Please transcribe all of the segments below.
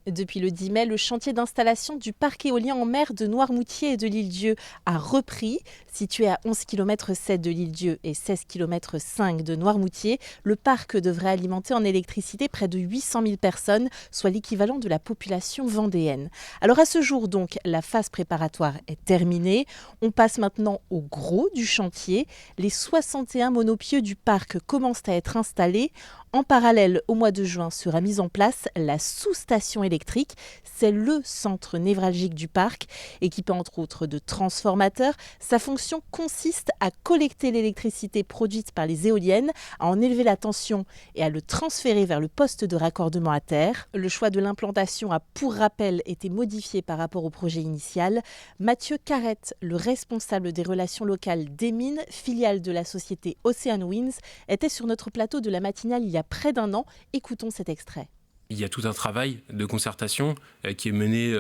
Depuis le 10 mai, le chantier d'installation du parc éolien en mer de Noirmoutier et de l'Île-Dieu a repris. Situé à 11,7 km de l'Île-Dieu et 16,5 km de Noirmoutier, le parc devrait alimenter en électricité près de 800 000 personnes, soit l'équivalent de la population vendéenne. Alors à ce jour donc, la phase préparatoire est terminée. On passe maintenant au gros du chantier. Les 61 monopieux du parc commencent à être installés. En parallèle, au mois de juin sera mise en place la sous-station électrique. C'est le centre névralgique du parc, équipé entre autres de transformateurs. Sa fonction consiste à collecter l'électricité produite par les éoliennes, à en élever la tension et à le transférer vers le poste de raccordement à terre. Le choix de l'implantation a, pour rappel, été modifié par rapport au projet initial. Mathieu Carrette, le responsable des relations locales d'Emine, filiale de la société Ocean Winds, était sur notre plateau de la matinale il y a près d'un an. Écoutons cet extrait. Il y a tout un travail de concertation qui est mené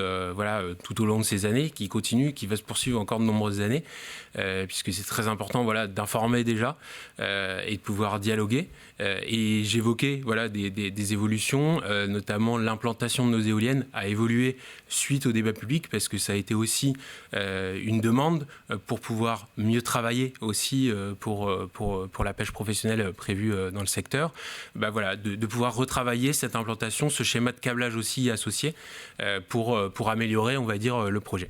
tout au long de ces années, qui continue, qui va se poursuivre encore de nombreuses années, puisque c'est très important d'informer déjà et de pouvoir dialoguer. Et j'évoquais des évolutions, notamment l'implantation de nos éoliennes a évolué suite au débat public, parce que ça a été aussi une demande pour pouvoir mieux travailler aussi pour la pêche professionnelle prévue dans le secteur. De pouvoir retravailler cette implantation, ce schéma de câblage aussi associé pour améliorer, on va dire, le projet.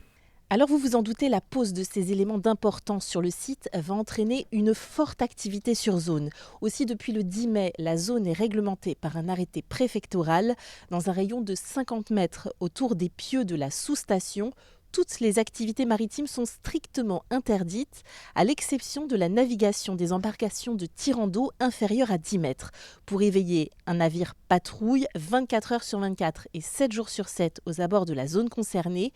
Alors vous vous en doutez, la pose de ces éléments d'importance sur le site va entraîner une forte activité sur zone. Aussi, depuis le 10 mai, la zone est réglementée par un arrêté préfectoral. Dans un rayon de 50 mètres autour des pieux de la sous-station, toutes les activités maritimes sont strictement interdites, à l'exception de la navigation des embarcations de tirant d'eau inférieures à 10 mètres. Pour éveiller un navire patrouille 24 heures sur 24 et 7 jours sur 7 aux abords de la zone concernée.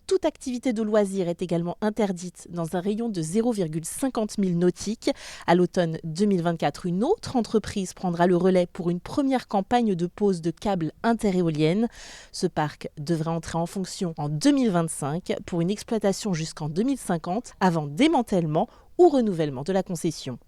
Toute activité de loisir est également interdite dans un rayon de 0,50 000 nautiques. À l'automne 2024, une autre entreprise prendra le relais pour une première campagne de pose de câbles interéoliennes. Ce parc devrait entrer en fonction en 2025 pour une exploitation jusqu'en 2050 avant démantèlement ou renouvellement de la concession.